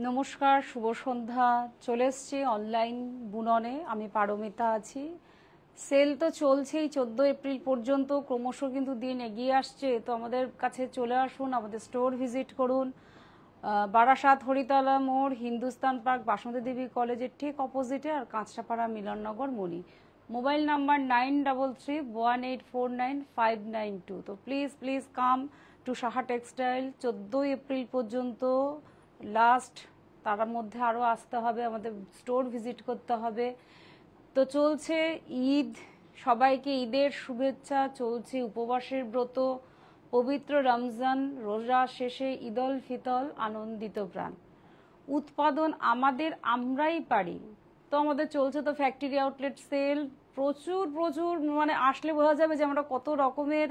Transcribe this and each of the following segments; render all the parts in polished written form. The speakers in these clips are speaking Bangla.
নমস্কার, শুভ সন্ধ্যা। চলে এসছি অনলাইন বুননে। আমি পারমিতা আছি। সেল তো চলছেই 14 এপ্রিল পর্যন্ত, ক্রমশ কিন্তু দিন এগিয়ে আসছে। তো আমাদের কাছে চলে আসুন, আমাদের স্টোর ভিজিট করুন। বারাসাত হরিতলা মোড়, হিন্দুস্তান পার্ক, বাসন্তী দেবী কলেজের ঠিক অপোজিটে, আর কাঁচরাপাড়া মিলননগর মণি। Mobile number 9334949592। তো please come to Saha textile. 14 April পর্যন্ত লাস্ট, তার মধ্যে আরও আসতে হবে, আমাদের স্টোর ভিজিট করতে হবে। তো চলছে ঈদ, সবাইকে ঈদের শুভেচ্ছা। চলছে উপবাসের ব্রত, পবিত্র রমজান, রোজা শেষে ঈদ উল ফিতর, আনন্দিত প্রাণ। উৎপাদন আমরাই পারি। তো আমাদের চলছে তো ফ্যাক্টরি আউটলেট সেল, প্রচুর মানে আসলে বোঝা যাবে যে আমরা কত রকমের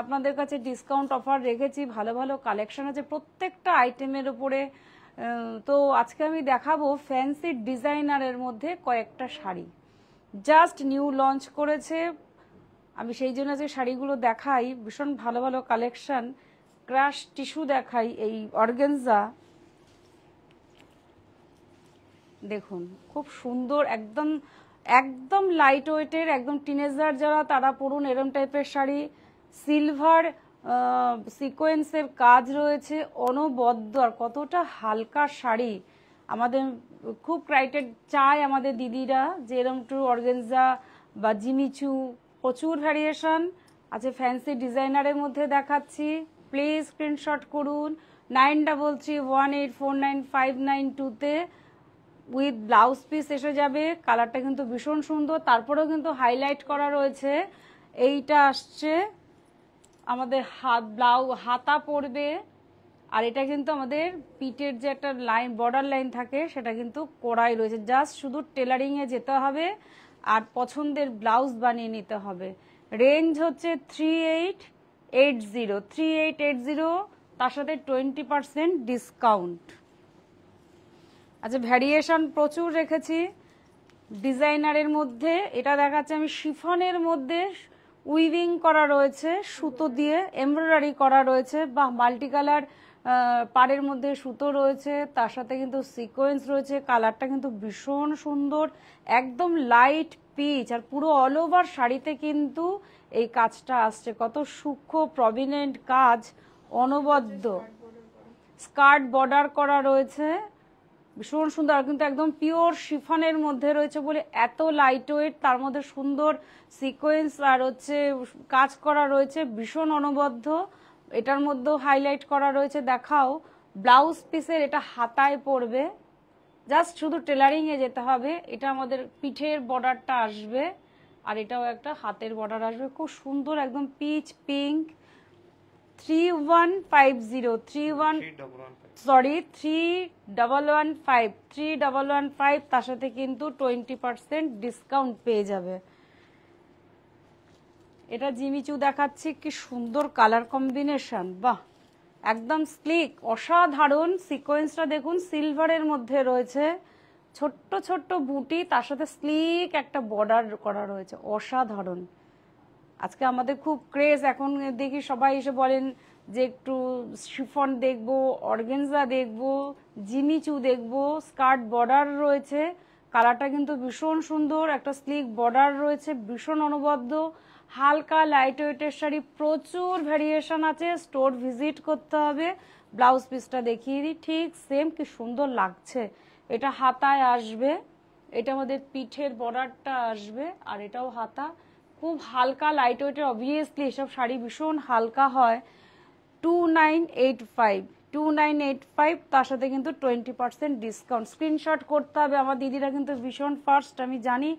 আপনাদের কাছে ডিসকাউন্ট অফার রেখেছি। ভালো ভালো কালেকশন আছে প্রত্যেকটা আইটেমের উপরে। তো আজকে আমি দেখাবো ফ্যান্সি ডিজাইনারের মধ্যে কয়েকটা শাড়ি, জাস্ট নিউ লঞ্চ করেছে। আমি সেই জন্য যে শাড়িগুলো দেখাই, ভীষণ ভালো ভালো কালেকশন। ক্রাশ টিস্যু দেখাই, এই অর্গানজা দেখুন, খুব সুন্দর, একদম একদম লাইট ওয়েটের, একদম টিনেজার যারা তারা পরুন এরম টাইপের শাড়ি। সিলভার সিকোয়েন্সের কাজ রয়েছে, অনবদ্য, আর কতটা হালকা শাড়ি। আমাদের খুব ক্রাইটেড চায় আমাদের দিদিরা যে এরম টু অর্গানজা বা জিমিচু, প্রচুর ভ্যারিয়েশন আছে। ফ্যান্সি ডিজাইনারের মধ্যে দেখাচ্ছি, প্লিজ স্ক্রিনশট করুন 9331849592-তে। উইথ ব্লাউজ পিস এসে যাবে। কালারটা কিন্তু ভীষণ সুন্দর, তারপরেও কিন্তু হাইলাইট করা রয়েছে। এইটা আসছে আমাদের হাতা পড়বে, আর এটা কিন্তু আমাদের পিঠের যে একটা লাইন, বর্ডার লাইন থাকে, সেটা কিন্তু কড়াই রয়েছে। জাস্ট শুধু টেলারিংয়ে যেতে হবে আর পছন্দের ব্লাউজ বানিয়ে নিতে হবে। রেঞ্জ হচ্ছে 3880, তার সাথে 20% ডিসকাউন্ট। আচ্ছা, ভ্যারিয়েশন প্রচুর রেখেছি ডিজাইনারের মধ্যে। এটা দেখাচ্ছে আমি শিফনের মধ্যে, উইভিং করা রয়েছে, সুতো দিয়ে এমব্রয়ডারি করা রয়েছে, বা মাল্টি কালার পাড়ের মধ্যে সুতো রয়েছে, তার সাথে কিন্তু সিকোয়েন্স রয়েছে। কালারটা কিন্তু ভীষণ সুন্দর, একদম লাইট পিচ, আর পুরো অল ওভার শাড়িতে কিন্তু এই কাজটা আসছে। কত সূক্ষ্ম প্রভিনেন্ট কাজ, অনবদ্য। স্কার্ট বর্ডার করা রয়েছে, ভীষণ সুন্দর, কিন্তু একদম পিওর শিফনের মধ্যে রয়েছে বলে এত লাইট ওয়েট, তার মধ্যে সুন্দর সিকোয়েন্স আর হচ্ছে কাজ করা রয়েছে, ভীষণ অনবদ্য। এটার মধ্যেও হাইলাইট করা রয়েছে। দেখাও ব্লাউজ পিসের, এটা হাতায় পড়বে, জাস্ট শুধু টেলারিংয়ে যেতে হবে। এটা আমাদের পিঠের বর্ডারটা আসবে, আর এটাও একটা হাতের বর্ডার আসবে, খুব সুন্দর, একদম পিচ পিঙ্ক। 3115, তার সাথে কিন্তু 20% ডিসকাউন্ট পেয়ে যাবে। এটা জিমিচু দেখাচ্ছি, কি সুন্দর কালার কম্বিনেশন, বাহ, একদম স্লিক, অসাধারণ। সিকোয়েন্সটা দেখুন, সিলভারের মধ্যে রয়েছে, ছোট্ট ছোট্ট বুটি, তার সাথে স্লিক একটা বর্ডার করা রয়েছে, অসাধারণ। আজকে আমাদের খুব ক্রেজ, এখন দেখি সবাই এসে বলেন যে একটু শিফন দেখবো, অর্গানজা দেখবো, জিমিচু দেখবো। স্কার্ট বর্ডার রয়েছে, কালারটা কিন্তু ভীষণ সুন্দর, একটা স্লিক বর্ডার রয়েছে, ভীষণ অনবদ্য, হালকা লাইট ওয়েটের শাড়ি, প্রচুর ভ্যারিয়েশন আছে। স্টোর ভিজিট করতে হবে। ব্লাউজ পিসটা দেখিয়ে দিই, ঠিক সেম, কি সুন্দর লাগছে। এটা হাতায় আসবে, এটা আমাদের পিঠের বর্ডারটা আসবে, আর এটাও হাতা, খুব হালকা লাইট ওয়েটের। অবভিয়াসলি এসব শাড়ি ভীষণ হালকা হয়। 2985, তার সাথে কিন্তু 20% ডিসকাউন্ট। স্ক্রিনশট করতে হবে, আমার দিদিরা কিন্তু ভীষণ ফার্স্ট, আমি জানি,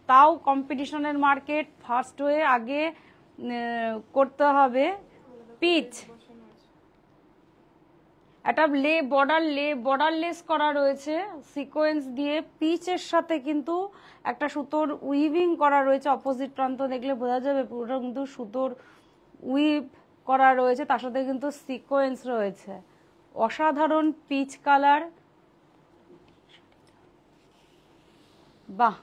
তাও কম্পিটিশনের মার্কেট, ফার্স্ট হয়ে আগে করতে হবে। পিচ, একটা বর্ডারলেস করা রয়েছে সিকোয়েন্স দিয়ে, পিচের সাথে কিন্তু একটা সুতোর উইভিং করা রয়েছে। অপোজিট প্রান্ত দেখলে বোঝা যাবে পুরোটা কিন্তু সুতোর উইভ করা রয়েছে, তার সাথে কিন্তু সিকোয়েন্স রয়েছে। অসাধারণ পিচ কালার, বাহ,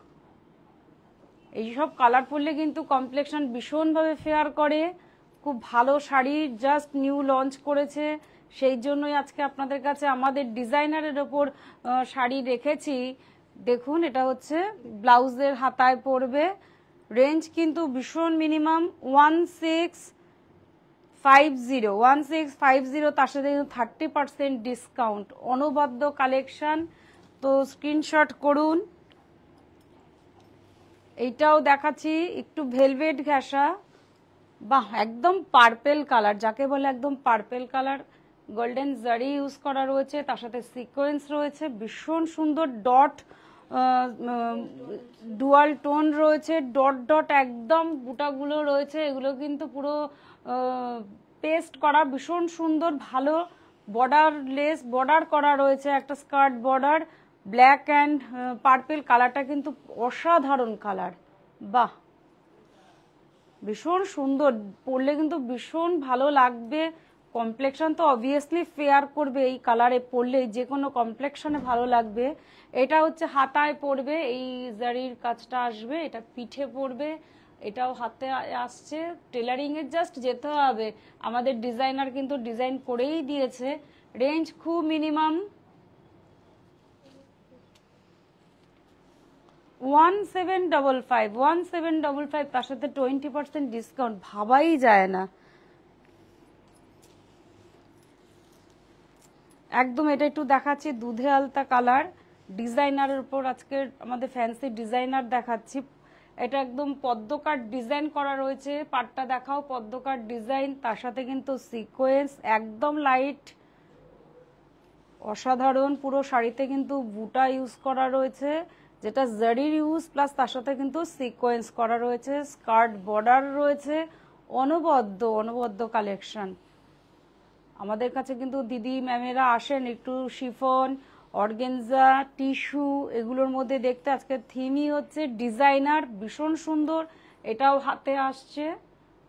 এইসব কালার পরলে কিন্তু কমপ্লেকশন ভীষণভাবে ফেয়ার করে। খুব ভালো শাড়ি, জাস্ট নিউ লঞ্চ করেছে। সেই জন্যই আজকে আপনাদের কাছে আমাদের ডিজাইনারের ওপর শাড়ি রেখেছি। দেখুন, এটা হচ্ছে ব্লাউজের হাতায় পড়বে। রেঞ্জ কিন্তু ভীষণ মিনিমাম 1650, তার সাথে 30% ডিসকাউন্ট, অনবদ্য কালেকশন। তো স্ক্রিনশট করুন। এইটাও দেখাচ্ছি, একটু ভেলভেট ঘেঁষা, বাহ, একদম পার্পেল কালার, যাকে বলে একদম পার্পেল কালার। গোল্ডেন জারি ইউজ করা রয়েছে, তার সাথে সিকোয়েন্স রয়েছে, ভীষণ সুন্দর ডট, ডুয়াল টোন রয়েছে, ডট ডট একদম বুটাগুলো রয়েছে, এগুলো কিন্তু পুরো পেস্ট করা, ভীষণ সুন্দর, ভালো বর্ডার লেস বর্ডার করা রয়েছে, একটা skirt border, black and purple কালারটা কিন্তু অসাধারণ কালার, বাহ, ভীষণ সুন্দর, পরলে কিন্তু ভীষণ ভালো লাগবে। কমপ্লেকশন তো অবভিয়াসলি ফেয়ার করবে, এই কালারে পরলে যে কোনো কমপ্লেকশনে ভালো লাগবে। এটা হচ্ছে হাতায় পড়বে, এই জারির কাজটা আসবে, এটা পিঠে পড়বে, এটাও হাতে আসছে। টেলারিংয়ে জাস্ট যেতে হবে, আমাদের ডিজাইনার কিন্তু ডিজাইন করেই দিয়েছে। রেঞ্জ খুব মিনিমাম 1755, তার সাথে 20% ডিসকাউন্ট, ভাবাই যায় না একদম। এটা একটু দেখাচ্ছি দুধে আলতা কালার, ডিজাইনারের উপর আজকে আমাদের ফ্যান্সি ডিজাইনার দেখাচ্ছি। এটা একদম পদ্মকাট ডিজাইন করা রয়েছে, পাটটা দেখাও, পদ্মকাট ডিজাইন, তার সাথে কিন্তু সিকোয়েন্স, একদম লাইট, অসাধারণ। পুরো শাড়িতে কিন্তু বুটা ইউজ করা রয়েছে, যেটা জারির ইউজ, প্লাস তার সাথে কিন্তু সিকোয়েন্স করা রয়েছে, স্কার্ট বর্ডার রয়েছে, অনবদ্য কালেকশন। আমাদের কাছে কিন্তু দিদি ম্যামেরা আসেন একটু শিফন, অর্গেনজা, টিস্যু এগুলোর মধ্যে দেখতে। আজকে থিমই হচ্ছে ডিজাইনার, ভীষণ সুন্দর। এটাও হাতে আসছে,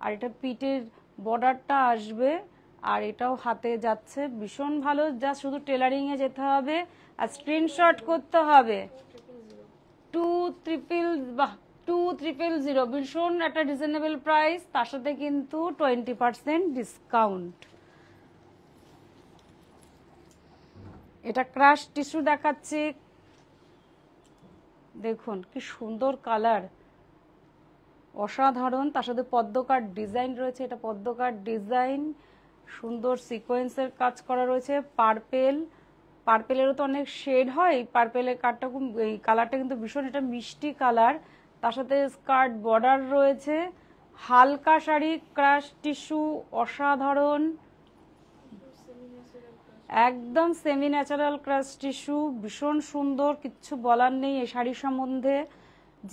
আর এটা পিঠের বর্ডারটা আসবে, আর এটাও হাতে যাচ্ছে, ভীষণ ভালো। যা শুধু টেলারিংয়ে যেতে হবে আর স্ক্রিনশট করতে হবে। 2300, ভীষণ একটা রিজনেবল প্রাইস, তার সাথে কিন্তু 20% ডিসকাউন্ট। এটা ক্রাশ টিস্যু দেখাচ্ছি, দেখুন কি সুন্দর কালার, অসাধারণ। তার সাথে পদ্মকাট ডিজাইন রয়েছে, এটা পদ্মকাট ডিজাইন, সুন্দর সিকোয়েন্সের কাজ করা রয়েছে। পার্পেলেরও তো অনেক শেড হয়, পার্পেলের কাটটা এই কালারটা কিন্তু ভীষণ, এটা মিষ্টি কালার, তার সাথে স্কার্ট বর্ডার রয়েছে, হালকা শাড়ি, ক্রাশ টিস্যু, অসাধারণ, একদম সেমি ন্যাচারাল ক্রাশ টিস্যু, ভীষণ সুন্দর, কিচ্ছু বলার নেই এই শাড়ি সম্বন্ধে।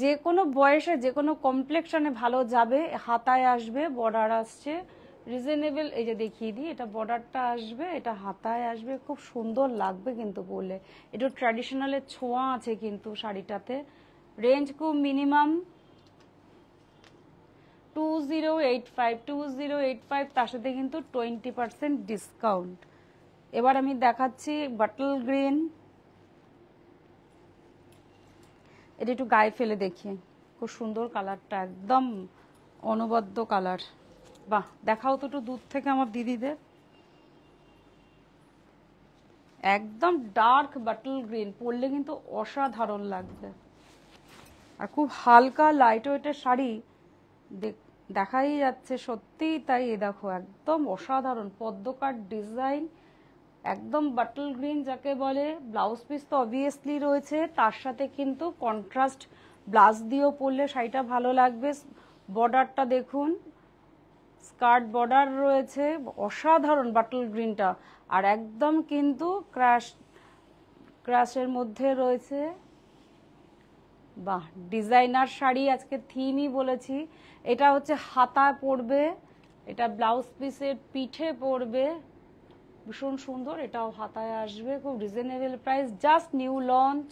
যে কোনো বয়সে যে কোনো কমপ্লেকশনে ভালো যাবে। হাতায় আসবে, বর্ডার আসছে রিজনেবল, এই যে দেখিয়ে দিই, এটা বর্ডারটা আসবে, এটা হাতায় আসবে, খুব সুন্দর লাগবে কিন্তু পরলে। একটু ট্র্যাডিশনালের ছোঁয়া আছে কিন্তু শাড়িটাতে। রেঞ্জ খুব মিনিমাম 2085, তার সাথে কিন্তু 20% ডিসকাউন্ট। এবার আমি দেখাচ্ছি বাটল গ্রিন, এটা একটু গায়ে ফেলে দেখি, খুব সুন্দর কালারটা, একদম অনবদ্য কালার, বাহ, দেখাও তো একটু দূর থেকে আমার দিদিদের। একদম ডার্ক বাটল গ্রিন, পরলে কিন্তু অসাধারণ লাগবে, আর খুব হালকা লাইট ওয়েটের শাড়ি, দেখাই যাচ্ছে সত্যিই তাই। এ দেখো, একদম অসাধারণ পদ্মকাট ডিজাইন, একদম বাটল গ্রিন যাকে বলে। ব্লাউজ পিস তো অবভিয়াসলি রয়েছে, তার সাথে কিন্তু কন্ট্রাস্ট ব্লাউজ দিয়েও পরলে শাড়িটা ভালো লাগবে। বর্ডারটা দেখুন, স্কার্ট বর্ডার রয়েছে, অসাধারণ বাটল গ্রিনটা, আর একদম কিন্তু ক্রাশের মধ্যে রয়েছে, বাহ, ডিজাইনার শাড়ি, আজকে থিমই বলেছি। এটা হচ্ছে হাতা পড়বে, এটা ব্লাউজ পিসের পিঠে পড়বে, ভীষণ সুন্দর, এটাও হাতায় আসবে, খুব reasonable price, just new launch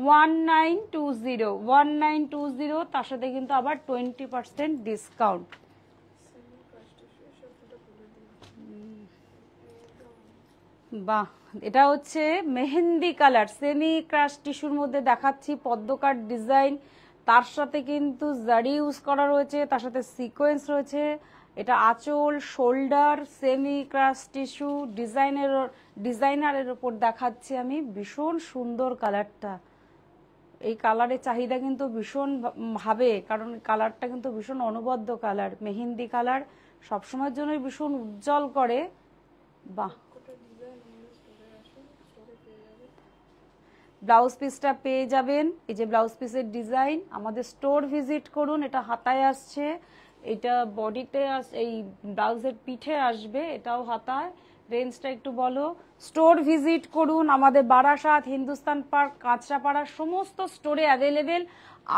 1920, তার সাথে কিন্তু আবার 20% ডিসকাউন্ট। বাহ, এটা হচ্ছে মেহেন্দি কালার, সেমি ক্রাশ টিস্যুর মধ্যে দেখাচ্ছি, পদ্মকাট ডিজাইন, তার সাথে কিন্তু জারি ইউজ করা রয়েছে, তার সাথে সিকোয়েন্স রয়েছে, এটা আঁচল, শোল্ডার, সেমি ক্রাশ টিস্যু, ডিজাইনারের ওপর দেখাচ্ছি আমি। ভীষণ সুন্দর কালারটা, এই কালারের চাহিদা কিন্তু ভীষণ ভাবে, কারণ কালারটা কিন্তু ভীষণ অনবদ্য কালার, মেহেন্দি কালার, সবসময়ের জন্য ভীষণ উজ্জ্বল করে। বাহ, ব্লাউজ পিসটা পেয়ে যাবেন, এই যে ব্লাউজ পিসের ডিজাইন। আমাদের স্টোর ভিজিট করুন, এটা হাতায় আসছে, এটা বডিতে এই ব্লাউজের পিঠে আসবে, এটাও হাতায়। রেঞ্জটা একটু বলো। স্টোর ভিজিট করুন, আমাদের বারাসাত, হিন্দুস্তান পার্ক, কাঁচরাপাড়া সমস্ত স্টোরে অ্যাভেলেবেল।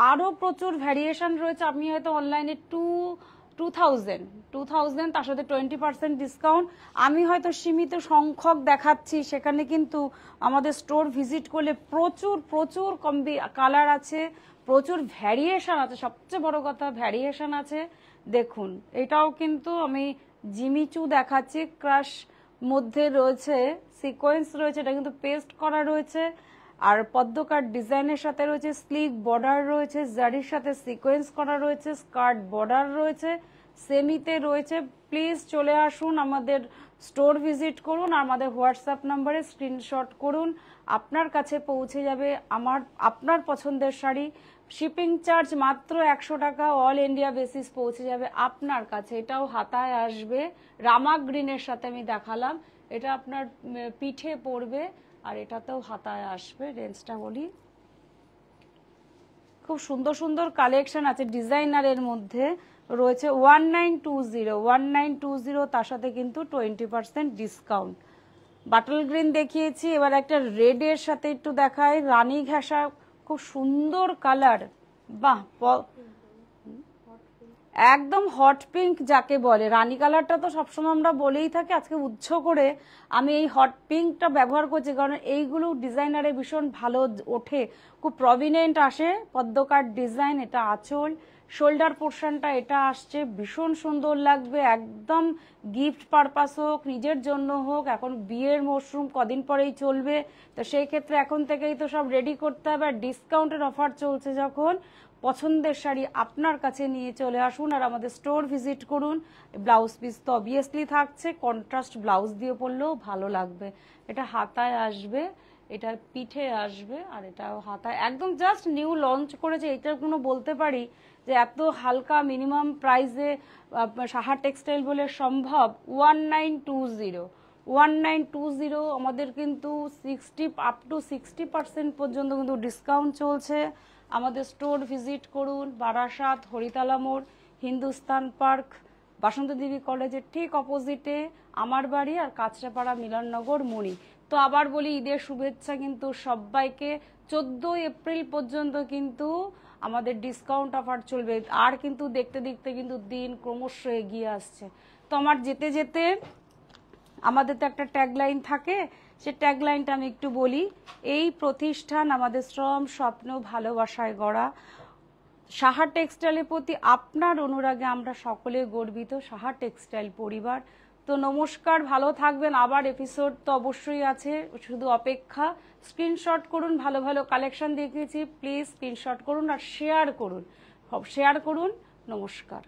আরও প্রচুর ভ্যারিয়েশন রয়েছে। আপনি হয়তো অনলাইনে 2000 তার সাথে 20% ডিসকাউন্ট, আমি হয়তো সীমিত সংখ্যক দেখাচ্ছি, সেখানে কিন্তু আমাদের স্টোর ভিজিট করলে প্রচুর প্রচুর কালার আছে, প্রচুর ভ্যারিয়েশন আছে, সবচেয়ে বড় কথা ভ্যারিয়েশন আছে। দেখুন এটাও কিন্তু আমি জিমিচু দেখাচ্ছি, ক্রাশ মধ্যে রয়েছে, সিকোয়েন্স রয়েছে, এটা কিন্তু পেস্ট করা রয়েছে, আর পদ্মকার ডিজাইনের সাথে রয়েছে, স্লিক বর্ডার রয়েছে, জারির সাথে সিকোয়েন্স করা রয়েছে, স্কার্ট বর্ডার রয়েছে, সেমিতে রয়েছে। প্লিজ চলে আসুন, আমাদের স্টোর ভিজিট করুন, আমাদের হোয়াটসঅ্যাপ নাম্বারে স্ক্রিনশট করুন, আপনার কাছে পৌঁছে যাবে আপনার পছন্দের শাড়ি। শিপিং চার্জ মাত্র 100 টাকা, অল ইন্ডিয়া বেসিস পৌঁছে যাবে আপনার কাছে। এটাও হাতায় আসবে, রামা গ্রিনের সাথে আমি দেখালাম, এটা আপনার পিঠে পড়বে, আর এটাতেও হাতায় আসবে। রেঞ্জটা বলি, খুব সুন্দর সুন্দর কালেকশন আছে। ডিজাইনারের মধ্যে রয়েছে 1920, তার সাথে কিন্তু 20% ডিসকাউন্ট। বাটল গ্রিন দেখিয়েছি, এবার একটা রেডের সাথে একটু দেখায়, রানী ঘেঁষা, খুব সুন্দর কালার। বাহ, একদম হট পিঙ্ক যাকে বলে, রানী কালারটা তো সবসময় আমরা বলেই থাকি, আজকে উচ্চ করে আমি এই হট পিঙ্কটা ব্যবহার করছি, কারণ এইগুলো ডিজাইনারে ভীষণ ভালো ওঠে, খুব প্রভিনেন্ট আসে। পদ্মকার ডিজাইন, এটা আঁচল, শোল্ডার পোর্শনটা এটা আসছে, ভীষণ সুন্দর লাগবে, একদম গিফট পারপাস হোক, নিজের জন্য হোক, এখন বিয়ের মরশুম কদিন পরেই চলবে, তো সেই ক্ষেত্রে এখন থেকেই তো সব রেডি করতে হবে। আর ডিসকাউন্টের অফার চলছে যখন, পছন্দের শাড়ি আপনার কাছে নিয়ে চলে আসুন আর আমাদের স্টোর ভিজিট করুন। ব্লাউজ পিস তো অবভিয়াসলি থাকছে, কন্ট্রাস্ট ব্লাউজ দিয়ে পরলেও ভালো লাগবে। এটা হাতায় আসবে, এটা পিঠে আসবে, আর এটাও হাতায়, একদম জাস্ট নিউ লঞ্চ করেছে। এটার কোনো বলতে পারি যে এত হালকা মিনিমাম প্রাইসে সাহা টেক্সটাইল বলে সম্ভব। 1920 আমাদের কিন্তু 60% পর্যন্ত কিন্তু ডিসকাউন্ট চলছে। আমাদের স্টোর ভিজিট করুন, বারাসাত, হরিতলা মোড়, হিন্দুস্তান পার্ক, বাসন্তী দেবী কলেজের ঠিক অপোজিটে আমার বাড়ি, আর কাঁচরাপাড়া মিলননগর মণি। তো আবার বলি, ঈদের শুভেচ্ছা কিন্তু সবাইকে। 14 এপ্রিল পর্যন্ত কিন্তু আমাদের ডিসকাউন্ট অফার চলবে, আর কিন্তু দেখতে দেখতে কিন্তু দিন ক্রমশ এগিয়ে আসছে। তো আমার যেতে যেতে আমাদের তো একটা ট্যাগলাইন থাকে, সে ট্যাগলাইনটা আমি একটু বলি। এই প্রতিষ্ঠান আমাদের শ্রম, স্বপ্ন, ভালোবাসায় গড়া। সাহা টেক্সটাইলের প্রতি আপনার অনুরাগে আমরা সকলে গর্বিত, সাহা টেক্সটাইল পরিবার। তো নমস্কার, ভালো থাকবেন। আবার এপিসোড তো অবশ্যই আছে, শুধু অপেক্ষা। স্ক্রিনশট করুন, ভালো ভালো কালেকশন দেখিয়েছি, প্লিজ স্ক্রিনশট করুন আর শেয়ার করুন। নমস্কার।